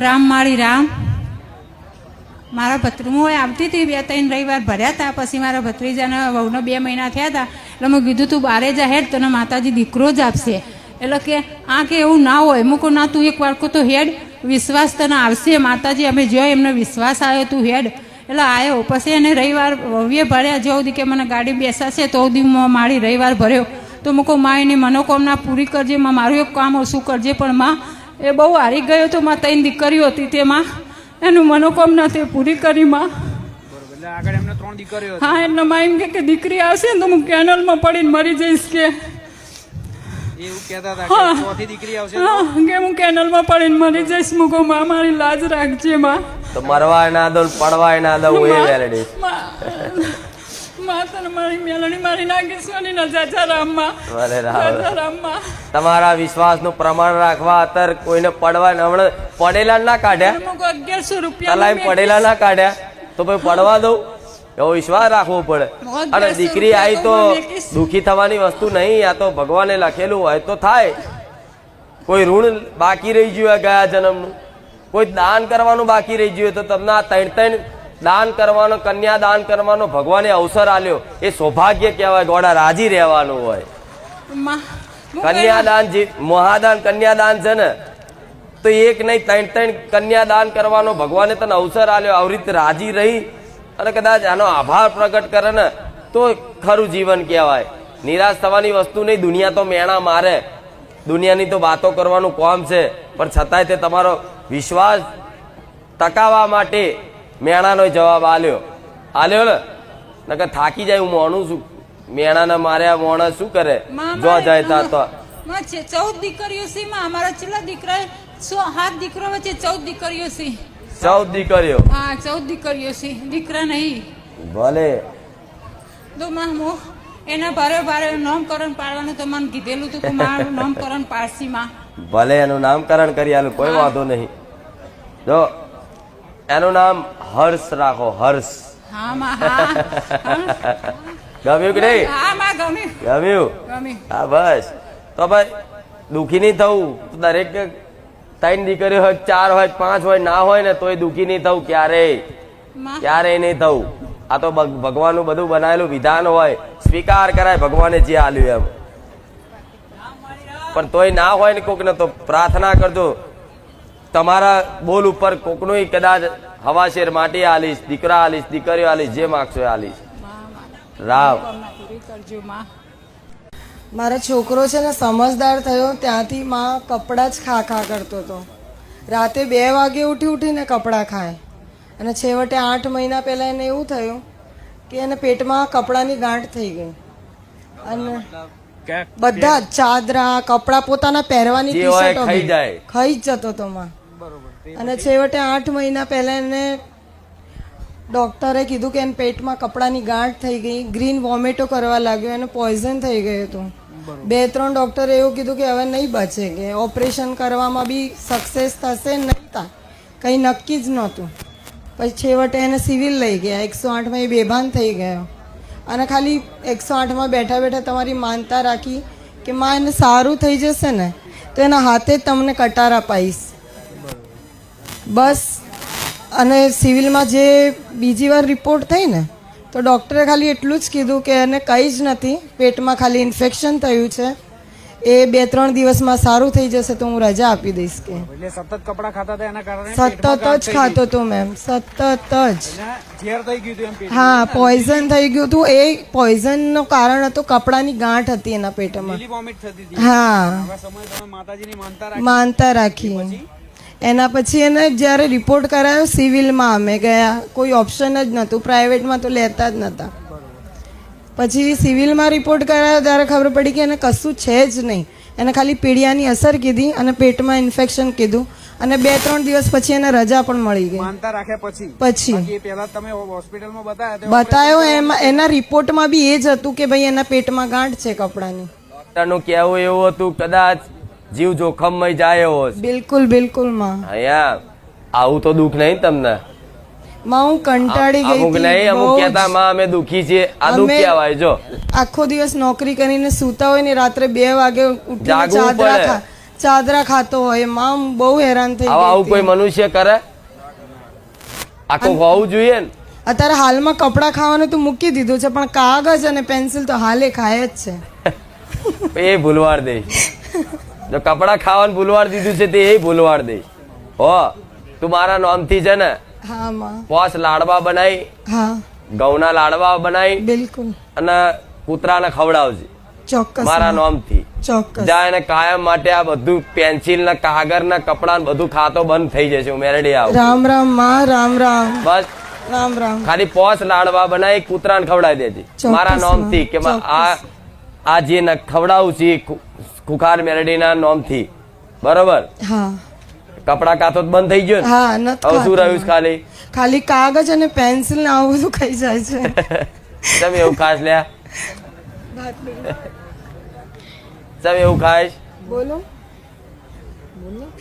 રામમાળી રામ. મારા ભત્રીજું હું આવતી હતી 2-3 રવિવાર ભર્યા હતા. પછી મારા ભત્રીજાના વહુને 2 મહિના થયા હતા. એટલે મેં કીધું તું બારે જા હેડ, તને માતાજી દીકરો જ આપશે. એટલે કે આ કે એવું ના હોય. મૂકો ના, તું એક વાર તો હેડ, વિશ્વાસ તને આવશે. માતાજી અમે જો એમને વિશ્વાસ આવ્યો, તું હેડ. એટલે આવ્યો. પછી એને રવિવાર વહુએ ભર્યા. જો સુધી કે મને ગાડી બેસાશે તો સુધી મારી રવિવાર ભર્યો. તો મૂકો માં એની મનોકામના પૂરી કરજે, માં મારું એક કામ ઓછું કરજે. પણ માં એ બહુ હારી ગયો તો. માં 3 દીકરીઓ હતી તેમાં એનું મનોકામના તે પૂરી કરી. માં હા, એટલે માં એમ કે દીકરી આવશે ને તો હું કેનલમાં પડીને મરી જઈશ કે હું કેનલમાં પડીને મરી જઈશ. મૂકો માં મારી લાજ રાખજે. માં તો મરવા ના દો, પડવાય ના દો. એ વેલડી તમારા વિશ્વાસ નું પ્રમાણ રાખવા અત્યારે કોઈને પડવા હમણાં પડેલા ના કાઢ્યા, 1100 રૂપિયા પડેલા ના કાઢ્યા તો ભાઈ પડવા દઉં એવો વિશ્વાસ રાખવો પડે. અને દીકરી આવી તો દુઃખી થવાની વસ્તુ નહીં. આ તો ભગવાને લખેલું હોય તો થાય. કોઈ ઋણ બાકી રહી ગયું ગયા જન્મનું, કોઈ દાન કરવાનું બાકી રહી ગયું તો તમને આ 3 દાન કરવાનો, કન્યા દાન કરવાનો ભગવાને અવસર આલ્યો. એ સૌભાગ્ય કહેવાય. ગોડા રાજી રહેવાનું હોય. કન્યાદાન મહાદાન કન્યાદાન છે ને, તો એક નહીં 3 કન્યાદાન કરવાનો ભગવાને તને અવસર આલ્યો. આવી રીતે રાજી રહી અને કદાચ આનો આભાર પ્રગટ કરે ને તો ખરું જીવન કહેવાય. નિરાશ થવાની વસ્તુ નહીં. દુનિયા તો મેણા મારે, દુનિયાની તો વાતો કરવાનું કામ છે. પણ છતાંય તે તમારો વિશ્વાસ ટકાવવા માટે મેણાનો જવાબ આલ્યો ને કે થાકી જાય. હું મોણું છું. મેણાને માર્યા મોણા શું કરે? જો જાય તા તો 14 દીકરીઓ છે. અમારા છેલ્લા દીકરા 7 દીકરો વચ્ચે 14 દીકરીઓ છે. 14 દીકરીઓ? હા, 14 દીકરીઓ છે, દીકરા નહીં. ભલે તો માં હું એના ભારે નામકરણ પાડવાનું તો મને કીધેલું હતું કે મારું નામકરણ પાડશી. માં ભલે એનું નામકરણ કરી આલું, કોઈ વાંધો નહીં. જો એનું નામ હર્ષ રાખો. હર્ષ. હા માં. હા, ગમ્યું કે નહીં? હા માં, ગમ્યું. હા બસ. તો ભાઈ દુઃખી નહીં થવું. દરેક 3 દીકરીઓ હોય, 4 હોય, 5 હોય, ના હોય ને તોય દુઃખી નહીં થવું. ક્યારેય નહીં થવું. આ તો ભગવાનનું બધું બનાવેલું વિધાન હોય. સ્વીકાર કરાય ભગવાને જે આલ્યું એમ. પણ તોય ના હોય ને કોક ને તો પ્રાર્થના કરજો. તમારા બોલ ઉપર કોકનું કદાચ હવાશેર માટી આલીશ, દીકરા આલીશ, દીકરીઓ આલીશ, જે માગશો એ આલીશ. રામ. મારો છોકરો છે ને સમજદાર થયો ત્યાંથી માં કપડાં જ ખા કરતો હતો. રાતે 2 વાગે ઉઠીને કપડાં ખાય. અને છેવટે 8 મહિના પહેલાં એને એવું થયું કે એને પેટમાં કપડાની ગાંઠ થઈ ગઈ. અને બધા ચાદરા, કપડાં પોતાના પહેરવાની ટી-શર્ટો ખાઈ જ જતો હતો માં. અને છેવટે 8 મહિના પહેલા એને ડોક્ટરે કીધું કે એને પેટમાં કપડાની ગાંઠ થઈ ગઈ. ગ્રીન વોમિટો કરવા લાગ્યો. એને પોઈઝન થઈ ગયું હતું. 2-3 ડોક્ટરે એવું કીધું કે હવે નહીં બચે, કે ઓપરેશન કરવામાં બી સક્સેસ થશે નહીં, કંઈ નક્કી જ નહોતું. પછી છેવટે એને સિવિલ લઈ ગયા. 108માં એ બેભાન થઈ ગયો. અને ખાલી 108માં બેઠા તમારી માનતા રાખી કે માં એને સારું થઈ જશે ને તો એના હાથે જ તમને કટાર અપાઈશ બસ. અને સિવિલમાં જે બીજી વાર રિપોર્ટ થઈ ને તો ડૉક્ટરે ખાલી એટલું જ કીધું કે એને કંઈ જ નથી, પેટમાં ખાલી ઇન્ફેક્શન થયું છે, એ 2-3 દિવસમાં સારું થઈ જશે તો હું રજા આપી દઈશ. કે સતત કપડા ખાતા હતા એના કારણે સતત જ ખાતો હતો મેમ, સતત જ. ઝેર થઈ ગયું હતું? હા, પોઈઝન થઈ ગયું હતું. એ પોઈઝનનું કારણ હતું કપડાની ગાંઠ હતી એના પેટમાં. હા, માનતા રાખી. એના પછી એને જ્યારે રિપોર્ટ કરાયો સિવિલમાં અમે ગયા, કોઈ ઓપ્શન જ નહોતું, પ્રાઇવેટમાં તો લેતા જ નહોતા. પછી સિવિલમાં રિપોર્ટ કરાયો ત્યારે ખબર પડી કે એને કશું છે જ નહીં. એને ખાલી પીડિયાની અસર કીધી અને પેટમાં ઇન્ફેક્શન કીધું. અને 2-3 દિવસ પછી એને રજા પણ મળી ગઈ. માનતા રાખ્યા પછી પહેલા તમે હોસ્પિટલમાં બતાવ્યો એના રિપોર્ટમાં બી એ જ હતું કે ભાઈ એના પેટમાં ગાંઠ છે કપડાની. ડોક્ટરનું કહેવું એવું હતું કદાચ જીવ જોખમમાં જાય એવો. બિલકુલ માં. અહીંયા આવું તો દુઃખ નહીં તમને? માં હું કંટાળી ગઈ. અમુક નહીં, અમુક કહેતા માં અમે દુઃખી છીએ. આ દુઃખ કહેવાય. જો આખો દિવસ નોકરી કરીને સૂતા હોય ને રાત્રે 2 વાગે ઉઠીને ચાદરા ખાતો હોય માં હું બહુ હેરાન થઈ આવું ગઈ આવું કોઈ હતી. મનુષ્ય કરે? આખું હોવું જોઈએ ને. અત્યારે હાલમાં કપડાં ખાવાનું તો મૂકી દીધું છે પણ કાગળ અને પેન્સિલ તો હાલે ખાય જ છે. એ ભૂલવાડ દે. જો કપડા ખાવાનું ભૂલવાડ દીધું છે તે એ ભૂલવાડ દે. હો તું મારા નામથી છે ને હા માં, પોસ લાડવા બનાવી, હા ઘઉંના લાડવા બનાવી બિલકુલ અને કૂતરાને ખવડાવજે ચોક્કસ મારા માં, નામથી. ચોક્કસ. જા એને કાયમ માટે આ બધું પેન્સિલ ના કાગળ ના કપડા બધું ખાતો બંધ થઈ જશે. હું મેરડી આવું. રામ રામ માં, રામ રામ, બસ રામ રામ. ખાલી પોસ લાડવા બનાવી કૂતરાને ખવડાવી દેજે ચોક્કસ મારા નામથી કે ચોક્કસ. આ જે ખવડાવું છે ખુખાર મેરડીના નામથી. બરોબર? હા કપડા કાતો તો બંધ થઈ ગયો ને? હા નથી હવે શું રહ્યું છે ખાતું. ખાલી? ખાલી કાગળ અને પેન્સિલ ને આવું બધું ખાઈ જાય છે. તમે એવું ખાસ લ્યા? તમે એવું ખાઈશ? બોલો.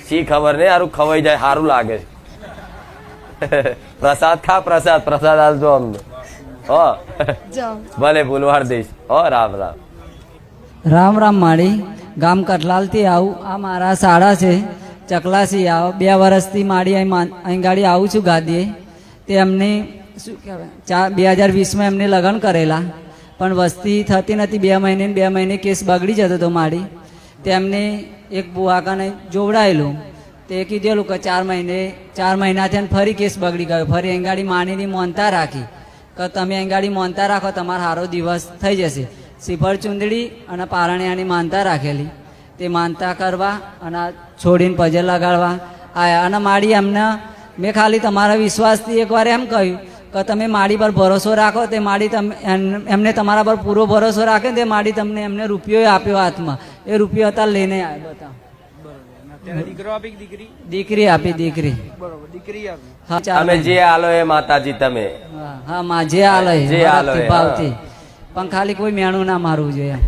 શી ખબર નહીં, સારું ખવાઈ જાય સારું લાગે છે. પ્રસાદ ખા, પ્રસાદ પ્રસાદ આલજો અમને. હો જાઓ. ભલે ભૂલવાડ દઈશ. હો રામ રામ. રામ રામ માળી, ગામ કઠલાલથી આવું. આ મારા શાળા છે ચકલાસી. આવો 2 વર્ષથી માળી અહીં ગાડી આવું છું ગાદીએ. તે એમને શું કહેવાય 2020માં એમને લગ્ન કરેલા પણ વસ્તી થતી નથી. 2 મહિને ને 2 મહિને કેસ બગડી જતો હતો માળી. તેમને એક બુવાકાને જોવડાયેલું. તે કીધેલું કે 4 મહિનાથી અને ફરી કેસ બગડી ગયો. ફરી અહીં ગાડી માનીની મોનતા રાખી કે તમે અહીં ગાડી મોનતા રાખો તમારો સારો દિવસ થઈ જશે. શ્રીફળ ચુંદડી અને પારણિયાની માનતા રાખેલી. તે માનતા કરવા અને છોડીને પજે લગાડવા આયા. અને માડી એમને મેં ખાલી તમારા વિશ્વાસથી એકવાર એમ કહ્યું કે તમે માડી પર ભરોસો રાખો. તે માડી એમને તમારા પર પૂરો ભરોસો રાખે. તે માડી તમને એમને રૂપિયો આપ્યો હાથમાં. એ રૂપિયો હતા લઈને આવ્યો. બતાવો. ત્યારે દીકરો આપી કે દીકરી? દીકરી આપી, દીકરી. બરોબર, દીકરી આપી. હા તમે જે આલો એ માતાજી તમે. હા, હા માં જે આલે જે આલે, વરદથી, ભાવથી. પણ ખાલી કોઈ મેણું ના મારવું જોઈએ.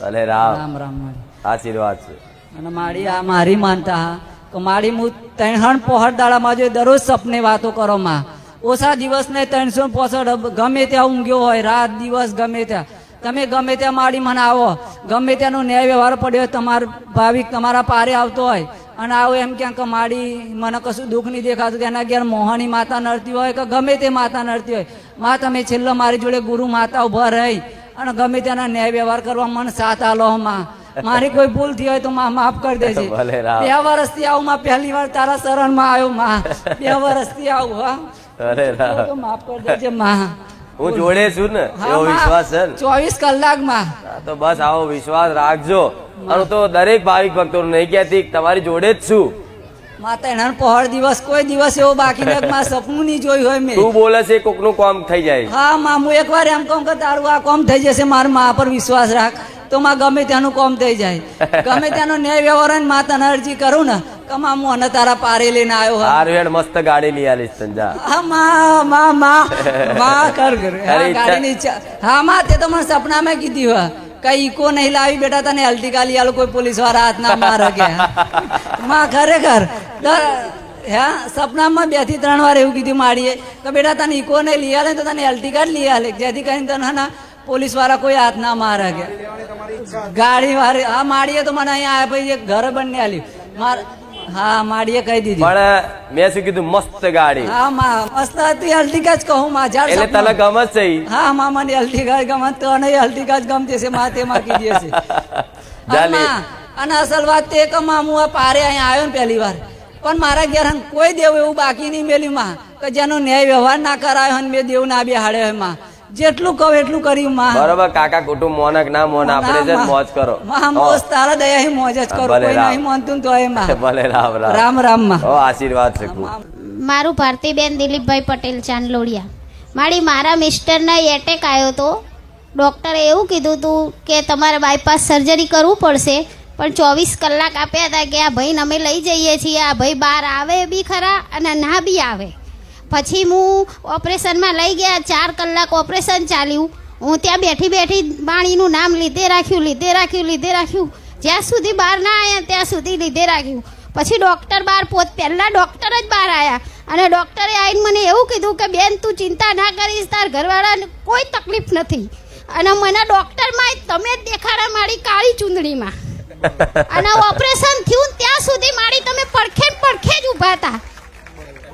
ભલે રામ. રામ રામ માળી. આશીર્વાદ છે. અને મારી આ મારી માનતા હા તો મારી હું 3 પોહર દાડામાં જો દરરોજ સપને વાતો કરો માં. ઓછા દિવસ ને 365 ગમે ત્યાં ઊંઘ્યો હોય, રાત દિવસ ગમે ત્યાં તમે ગમે ત્યાં માડી મને આવો. ગમે ત્યાંનો ન્યાય વ્યવહાર પડ્યો તમારો ભાવિક તમારા પારે આવતો હોય અને આવો એમ ક્યાંક માડી મને કશું દુઃખ નહીં દેખાતું. તેના ઘેર મોહની માતા નડતી હોય કે ગમે તે માતા નડતી હોય, માં તમે છેલ્લો મારી જોડે ગુરુ માતા ઉભા રહી અને ગમે ત્યાંના ન્યાય વ્યવહાર કરવા મને સાથ આલો માં. મારી કોઈ ભૂલ થઈ હોય તો માં માફ કરી દેજે. ભલે રામ. 2 વર્ષથી આવું માં, પહેલી વાર તારા શરણમાં આવ્યો માં. 2 વર્ષથી આવું. હા અરે રામ. તો માફ કરી દેજે માં. હું જોડે છું ને, હા, એવો માં. વિશ્વાસ છે ને. 24 કલાકમાં. હા, તો બસ આવો વિશ્વાસ રાખજો. અને હું તો દરેક ભાવિક ભક્તો નહીં કહેતી તમારી જોડે જ છું. માતા એના પહોળ દિવસ કોઈ દિવસ એવો બાકી નથી માં સપનું નહીં જોયું હોય મેં. તું બોલે છે કોકનું કામ થઈ જાય. હા માં, હું એકવાર એમ કહું કે તારું આ કામ થઈ જશે, મારા મા પર વિશ્વાસ રાખ તો માં ગમે ત્યાંનું કામ થઈ જાય. ગમે ત્યાંનો ન્યાય વ્યવહાર હોય ને માતાને અરજી કરું ને કે માં હું અને તારા પારે લઈને આવ્યો. આરવેડ મસ્ત ગાડી લઈ આલીશ સંજા. હા માં માં માં માં કર કર. હા, તારી ઈચ્છા- ગાડીની ઈચ્છા. હા માં, તે તો મને સપનામાં કીધી હોય કઈ ઈકો નહીં લાવી બેટા, તને અલ્ટિકા લઈ આલો, કોઈ પોલીસ વાળા હાથ ના મારે કે. માં ખરેખર હા સપનામાં 2 થી 3 વાર એવું કીધું માડીએ કે બેટા તને ઈકો નહીં લઈ આલે તો તને અલ્ટિકા જ લઈ આલે, જેથી કરીને તને ના પોલીસ વાળા કોઈ હાથ ના મારે કે. ગાડી વાળી હા માડીએ તો મને અહીંયા આવ્યા પછી એક ઘર બંને આલ્યું માર. હા માડીએ કહી દીધું. પણ મેં શું કીધું, મસ્ત ગાડી. હા માં મસ્ત હતી. અલ્ટિકા જ કહું માં. ઝાડ એટલે સપના. તને ગમે જ છે ઈ? હા માં, મને અલ્ટિકા ગમત તો અને અલ્ટિકા જ ગમતી છે માં, તેમાં કીધી હશે. જાલી. અને અસલ વાત તે કે માં હું આ પારે અહીંયા આવ્યો ને પહેલી વાર પણ મારા ઘેર કોઈ દેવ એવું બાકી નહીં મેલ્યું માં કે જેનો ન્યાય વ્યવહાર ના કરાયો અને મેં દેવ ના બેહાડ્યો હોય માં. જેટલું કહું એટલું કર્યું માં. બરોબર કાકા, કુટુંબ મોનક ના મોન, આપણે છે ને મોજ કરો. માં મોજ તારા દયા મોજ જ કરો. ભલે કોઈ રામ. નહીં માનતું ને તો એ માં. ભલે રામ રામ. રામ રામ માં. ઓ આશીર્વાદ છે ખૂબ. મારું ભારતીબેન દિલીપભાઈ પટેલ ચાંદલોડિયા. મારા મિસ્ટરને એટેક આવ્યો હતો. ડૉક્ટરે એવું કીધું હતું કે તમારે બાયપાસ સર્જરી કરવું પડશે, પણ 24 કલાક આપ્યા હતા કે આ ભાઈને અમે લઈ જઈએ છીએ, આ ભાઈ બહાર આવે બી ખરા અને ના બી આવે. પછી હું ઓપરેશનમાં લઈ ગયા. 4 કલાક ઓપરેશન ચાલ્યું. હું ત્યાં બેઠી પાણીનું નામ લીધે રાખ્યું. જ્યાં સુધી બહાર ના આવ્યા ત્યાં સુધી લીધે રાખ્યું. પછી ડૉક્ટર બહાર પહેલાં ડૉક્ટર જ બહાર આવ્યા અને ડૉક્ટરે આવીને મને એવું કીધું કે બેન તું ચિંતા ના કરીશ, તાર ઘરવાળાને કોઈ તકલીફ નથી. અને મને ડૉક્ટરમાં તમે જ દેખાડા મારી કાળી ચૂંદડીમાં. અને ઓપરેશન થયું ને ત્યાં સુધી મારી તમે પડખે ને પડખે જ ઊભા હતા.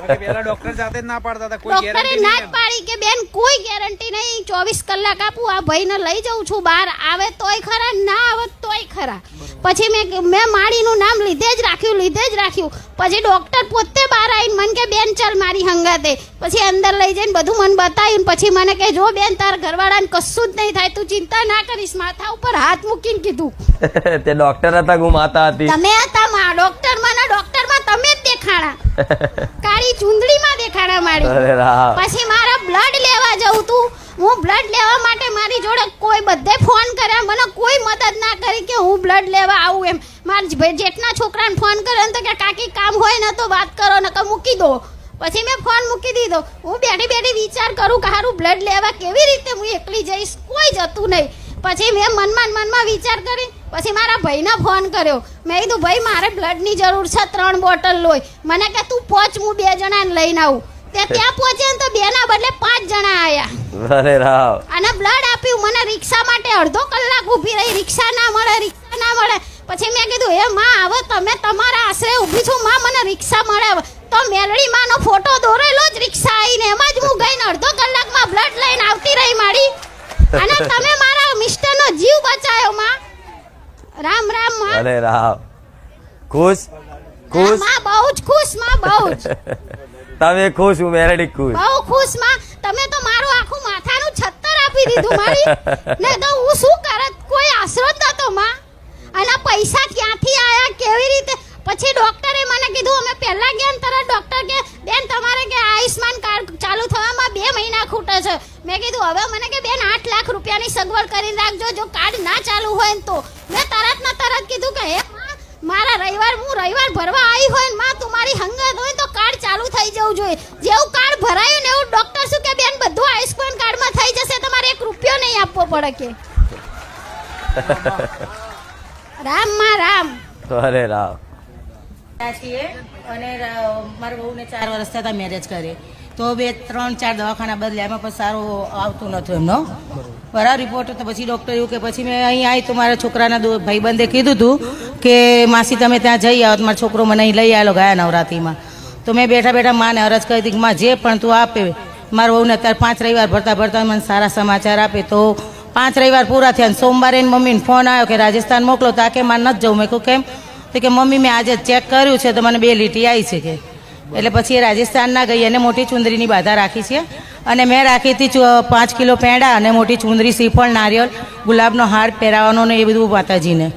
બાકી પેલા ડોક્ટર જાતે જ ના પાડતા હતા, કોઈ ડોક્ટરે ગેરંટી ના જ નહીં. પાડી કે બેન કોઈ ગેરંટી નહીં, 24 કલાક આપું, આ ભાઈને લઈ જાઉં છું બહાર, આવે તોય ખરા, ના આવે તોય ખરા. પછી મેં માળીનું નામ લીધે જ રાખ્યું. પછી ડોક્ટર પોતે બહાર આવીને મને કે બેન ચાલ મારી હંગાતે. પછી અંદર લઈ જઈને બધું મને બતાવ્યું. પછી મને કે જો બેન તારા ઘરવાળાને કશું જ નહીં થાય, તું ચિંતા ના કરીશ. માથા ઉપર હાથ મૂકીને કીધું. તે ડોક્ટર હતા કે માતા હતી? તમે હતા માં ડોક્ટરમાં તમે જ દેખાણા, કાળી ચુંદડીમાં દેખાણા મારી. અરે રામ. પછી મારા બ્લડ લેવા જવું તું. હું બ્લડ લેવા માટે મારી જોડે કોઈ બધે ફોન કર્યા, મને કોઈ મદદ ના કરી કે હું બ્લડ લેવા આવું એમ. મારા જેઠના છોકરાને ફોન કર્યો ને તો કે કાકી કામ હોય ને તો વાત કરો ને મૂકી દો. પછી મેં ફોન મૂકી દીધો. હું બેઠી વિચાર કરું કે હારું બ્લડ લેવા કેવી રીતે હું એકલી જઈશ, કોઈ જતું નહીં. પછી મેં મનમાં વિચાર કરી. પછી મારા ભાઈને ફોન કર્યો. મેં કીધું ભાઈ મારે બ્લડની જરૂર છે, 3 બોટલ લોહી. મને કે તું પહોંચ, હું 2 જણાને લઈને આવું. તે ત્યાં પહોંચે ને તો 2 ના બદલે 5 જણા આયા અરે રામ. અને બ્લડ આપ્યું. મને રિક્ષા માટે અડધો કલાક ઊભી રહી, રિક્ષા ના મળે. પછી મેં કીધું હે માં હવે તમે તમારા આશરે ઊભી છું માં, મને રિક્ષા મળે. તો મેલડી માનો ફોટો દોરેલો જ રિક્ષા આવીને એમાં જ હું ગઈને અડધો કલાકમાં બ્લડ લઈને આવતી રહી મારી. અને તમે મારા મિસ્ટરનો જીવ બચાયો માં. રામ રામ માં. અરે રામ. ખુશ માં બહુ જ ખુશ માં, બહુ જ તમે ખુશ, હું મેરડી ખુશ. બહુ ખુશ માં. તમે તો મારું આખું માથાનું છત્તર આપી દીધું મારી. ને તો હું શું કરત, કોઈ આશરો જ નતો માં. અને પૈસા ક્યાંથી આયા, કેવી રીતે? પછી ડોક્ટરે મને કીધું, અમે પહેલા ગયા ને તરત ડોક્ટર કે બેન તમારે કે આયુષ્માન કાર્ડ ચાલુ થવામાં 2 મહિના ખૂટે છે. મેં કીધું હવે મને કે બેન 8 લાખ રૂપિયાની સગવડ કરી રાખજો, જો કાર્ડ ના ચાલુ હોય ને તો. મેં તરત કીધું કે હે મારા રવિવાર ભરવા આવી હોય ને માં, તું મારી હંગત હોય તો કાર્ડ ચાલુ થઈ જવું જોઈએ. જેવું કાર્ડ ભરાયું ને એવું ડોક્ટર શું કે બેન બધું આયુષ્માન કાર્ડમાં થઈ જશે, તમારે 1 રૂપિયો નહીં આપવો પડે કે. રામ માં રામ. અરે રામ. છીએ અને મારા બહુને 4 વર્ષ થતા મેરેજ કરે તો 2-3-4 દવાખાના બદલ્યા, એમાં પણ સારું આવતું નહોતું એમનો બરાબર રિપોર્ટ. તો પછી ડૉક્ટર એવું કે પછી મેં અહીં આવી તો મારા છોકરાના ભાઈબંધે કીધું હતું કે માસી તમે ત્યાં જઈ આવો, મારો છોકરો મને અહીં લઈ આવેલો ગયા નવરાત્રિમાં. તો મેં બેઠા માને અરજ કરી હતી કે માં જે પણ તું આપે. મારા બહુને અત્યારે 5 રવિવાર ભરતા મને સારા સમાચાર આપે. તો 5 રવિવાર પૂરા થયા. સોમવારે મમ્મીને ફોન આવ્યો કે રાજસ્થાન મોકલો. તો આ કે મારે નથી જવું. મેં કહું કેમ? તો કે મમ્મી મેં આજે ચેક કર્યું છે તો મને 2 લીટી આવી છે કે. એટલે પછી એ રાજસ્થાન ના ગઈ અને મોટી ચુંદરીની બાધા રાખી છે. અને મેં રાખી હતી 5 કિલો પેંડા અને મોટી ચુંદરી, શ્રીફળ, નારિયેળ, ગુલાબનો હાર પહેરાવાનો ને એ બધું માતાજીને.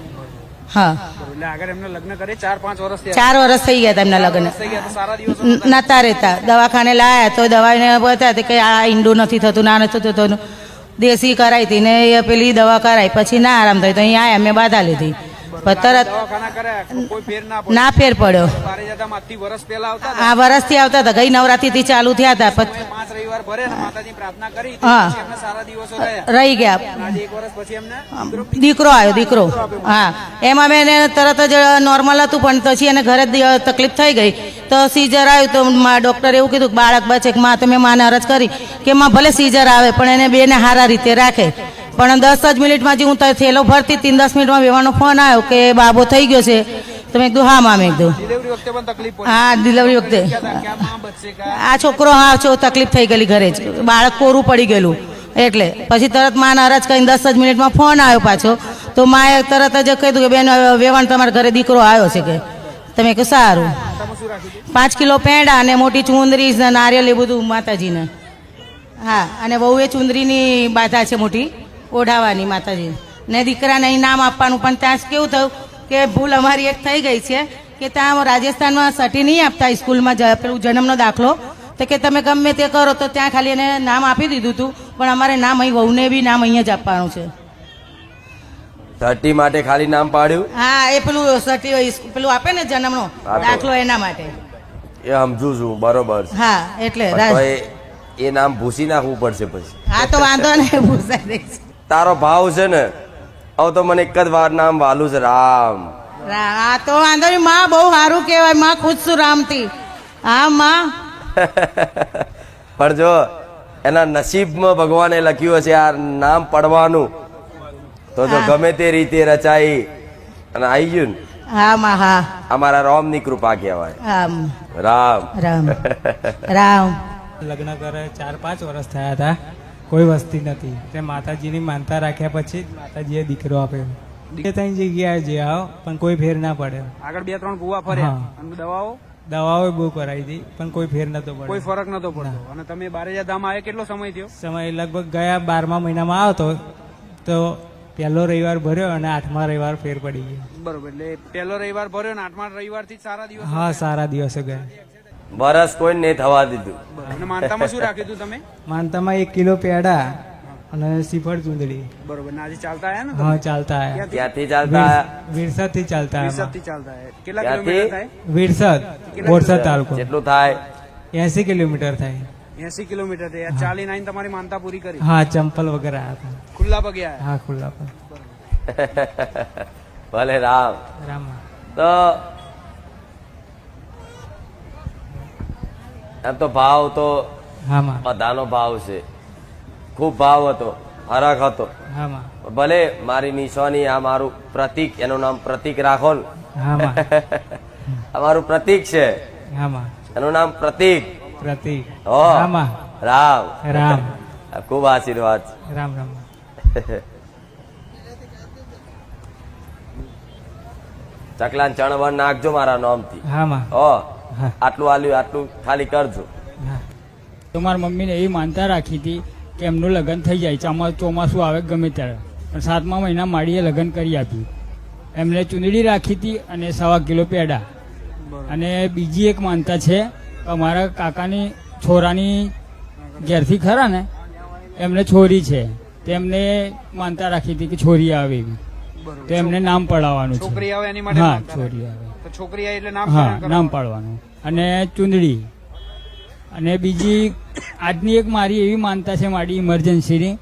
હા, એટલે આગળ એમને લગ્ન કરે 4-5 વર્ષ થયા. 4 વર્ષ થઈ ગયા હતા એમના લગ્ન. થઈ ગયા તો સારા દિવસો નતા રહેતા. દવાખાને લાયા તો દવાને બતાવ્યા કે આ ઈંડું નથી થતું, ના નથી થતું. દેશી કરાવી હતી ને એ પેલી દવા કરાવી. પછી ના આરામ થયો તો અહીંયા આવ્યા, મેં બાધા લીધી. તરત દવાખાના કર્યા, કોઈ ફેર ના ફેર પડ્યો. બારે જતા માથી વર્ષ પહેલા આવતા આ વર્ષથી આવતા હતા. ગઈ નવરાત્રિથી ચાલુ થયા હતા. 5 રવિવાર ભરે ને માતાજી પ્રાર્થના કરી તો હા. પછી એમને સારા દિવસો રહ્યા. રહી ગયા. આજે 1 વર્ષ પછી એમને દીકરો આવ્યો, દીકરો. હા, એમાં મેં એને તરત જ નોર્મલ હતું પણ પછી એને ઘરે જ તકલીફ થઈ ગઈ તો સીઝર આવ્યું. તો ડૉક્ટરે એવું કીધું કે બાળક બચે. માં તો મેં માને અરજ કરી કે માં ભલે સીઝર આવે પણ એને બેને સારા રીતે રાખે. પણ 10 જ મિનિટમાં જે હું થેલો ભરતી 10 મિનિટમાં વેવાનો ફોન આવ્યો કે બાબો થઈ ગયો છે. તો મેં કીધું હા માં. મેં કીધું ડિલિવરી વખતે પણ તકલીફ પડી. હા, ડિલિવરી વખતે કે આ માં બચશે કે આ છોકરો હા તકલીફ થઈ ગયેલી ઘરે જ, બાળક કોરું પડી ગયેલું. એટલે પછી તરત માને અરજ કરીને 10 જ મિનિટમાં ફોન આવ્યો પાછો. તો માએ તરત જ કીધું કે બેન વેવાણ તમારા ઘરે દીકરો આવ્યો છે કે. તમે કહો સારું. 5 કિલો પેંડા અને મોટી ચુંદરી, નારિયેળ એ બધું માતાજીને. હા, અને બહુ એ ચુંદરીની બાધા છે મોટી ઓઢાવાની માતાજી ને. દીકરાને અહીં નામ આપવાનું પણ ત્યાં કેવું થયું કે ભૂલ અમારી એક થઈ ગઈ છે કે ત્યાં રાજસ્થાનમાં સટી નહીં આપતા સ્કૂલમાં પેલું જન્મનો દાખલો. તો કે તમે ગમે તે કરો તો ત્યાં ખાલી એને નામ આપી દીધું હતું પણ અમારે નામ અહીં વહુને બી નામ અહીંયા જ આપવાનું છે. 30 માટે ખાલી નામ પાડ્યું? હા, એ પેલું સટી પેલું આપે ને જન્મનો દાખલો એના માટે. એ સમજુ છું, બરોબર છે. હા, એટલે પણ તો એ નામ ભૂસી નાખવું પડશે પછી. હા, તો વાંધો નહીં, ભૂસાઈ દઈશ. તારો ભાવ છે ને હવે તો મને એક જ વાર નામ વાલું છે, રામ. હા, તો વાંધો નહીં માં, બહુ સારું કહેવાય. માં ખુશ છું રામથી. હા માં. પણ જો એના નસીબમાં ભગવાને લખ્યું હશે આ નામ પડવાનું તો જો ગમે તે રીતે રચાઈ અને આવી ગયું ને હા માં હા અમારા રામની કૃપા કહેવાય. આમ રામ રામ રામ લગ્ન કરે 4-5 વર્ષ થયા હતા, કોઈ વસ્તી નથી. તે માતાજીની માનતા રાખ્યા પછી માતાજીએ દીકરો આપ્યો. 2-3 જગ્યાએ જે આવો પણ કોઈ ફેર ના પડે. આગળ 2-3 કુવા ફર્યા હા. અને દવાઓ દવાઓ બહુ કરાવી હતી પણ કોઈ ફેર નતો કોઈ પડે. ફરક નતો પડતો. અને તમે બારેજા ધામ આવ્યા કેટલો સમય થયો? સમય લગભગ ગયા 12મા મહિનામાં આવતો તો પહેલો રવિવાર ભર્યો અને 8મા રવિવાર ફેર પડી ગયો. બરોબર, એટલે પહેલો રવિવાર ભર્યો ને 8મા રવિવાર થી સારા દિવસ. હા, સારા દિવસો ગયા. વરસ કોઈ નહીં થવા દીધું. અને માનતામાં શું રાખ્યું હતું તમે? માનતામાં 1 કિલો પેડા અને શ્રીફળ ચૂંદડી. બરોબર, ને આજે ચાલતા આયા ને તમે? હા, ચાલતા આયા. ક્યાંથી ચાલતા આયા? વિરસદ થી ચાલતા આયા. વિરસદથી ચાલતા આયા. કેટલા ક્યાંથી? કિલોમીટર થાય? વિરસદ, બોરસદ તાલુકો. કેટલું થાય? 80 કિલોમીટર થાય. 80 કિલોમીટર થાય. ચાલીને આવીને તમારી માનતા પૂરી કરી? હા, ચંપલ વગર આવ્યા હતા. ખુલ્લા પગે આયા? હા, ખુલ્લા પર. ભલે રામ. રામ. તો એમ તો ભાવ તો હા માં. બધાનો ભાવ છે, ખૂબ ભાવ હતો, હરખ હતો. હા માં. ભલે મારી નિશાની આ મારું પ્રતીક, એનું નામ પ્રતીક રાખો ને. હા માં. આ મારું પ્રતીક છે, હા માં. એનું નામ પ્રતીક. પ્રતીક. હો. હા માં. રામ. રામ. આ ખૂબ આશીર્વાદ છે. રામ રામ. ચકલાન ચણવણ નાખજો મારા નામથી. હા માં. હો, હા. આટલું આલ્યું, આટલું ખાલી કરજો. હા. તો મારી મમ્મીને એવી માનતા રાખી હતી કે એમનું લગ્ન થઈ જાય, ચોમાસું આવે ગમે ત્યારે. પણ 7મા મહિના માડીએ લગ્ન કરી આપ્યું. એમને ચૂંદડી રાખી હતી અને 1.25 કિલો પેડા. અને બીજી એક માનતા છે કે અમારા કાકાની છોરાની ઘેરથી ખરા ને એમને છોરી છે, તેમને માનતા રાખી હતી કે છોરી આવે એવી, તો એમને નામ પડાવવાનું છે. છોકરી આવે એની માટે હા, માનતા છોરી રાખી. આવે. તો છોકરી આવે એટલે નામ હા, કરણ નામ કરવાનું. પાડવાનું. અને ચૂંદડી. અને બીજી આજની એક મારી એવી માનતા છે મારી ઇમરજન્સીની,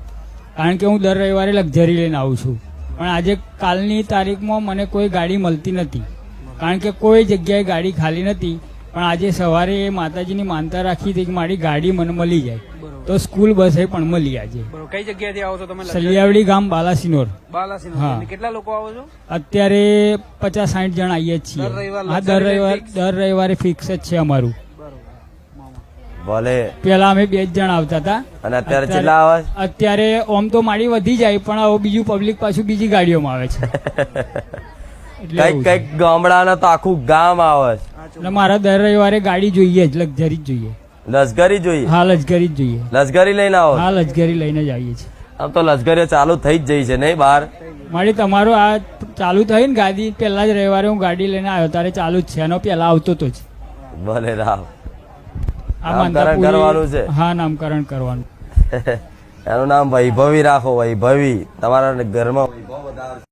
કારણ કે હું દર રવિવારે લક્ઝરી લઈને આવું છું. પણ આજે કાલની તારીખમાં મને કોઈ ગાડી મળતી નથી, કારણ કે કોઈ જગ્યાએ ગાડી ખાલી નથી. પણ આજે સવારે એ માતાજીની માનતા રાખી હતી કે મારી ગાડી મને મળી જાય, તો સ્કૂલ બસે પણ મળી આજે. બરોબર, કઈ જગ્યાએથી આવો છો તમે? સલિયાવડી ગામ બાલાસિનોર. બાલાસિનોર. હા. અને કેટલા લોકો આવો છો? અત્યારે 50-60 જણ આવીએ જ છીએ. દર રવિવાર હા, લક્ઝરી દર રવિવારે ફિક્સ જ છે અમારું. ભલે. પેલા અમે 2 જ જણ આવતા હતા. અને અત્યારે કેટલા આવે? અત્યારે ઓમ તો માડી વધી જાય, પણ હવે બીજું પબ્લિક પાછું બીજી ગાડીઓમાં આવે છે. એટલે કઈક એવું છે. કઈક ગામડાના તો આખું ગામ આવે છે. એટલે મારા દર રવિવારે ગાડી જોઈએ જ, લક્ઝરી જ જોઈએ. લશ્કરી જોઈએ? હા, લક્ઝરી જ જોઈએ. લશ્કરી લઈને આવો? હા, લક્ઝરી લઈને જ આવીએ છીએ. આમ તો લશ્કરીઓ ચાલુ થઈ જ જઈ છે નહીં બહાર? મારી તમારું આ ચાલુ થઈ ને ગાડી, પહેલા જ રવિવારે હું ગાડી લઈને આવ્યો ત્યારે ચાલુ જ છે, એનો પહેલા આવતો તો જ. ભલે રામ. આ માનતા નામકરણ પૂરી- કરવાનું છે? હા, નામકરણ કરવાનું. એનું નામ વૈભવી રાખો, વૈભવી. તમારા ઘરમાં વૈભવ વધારશે.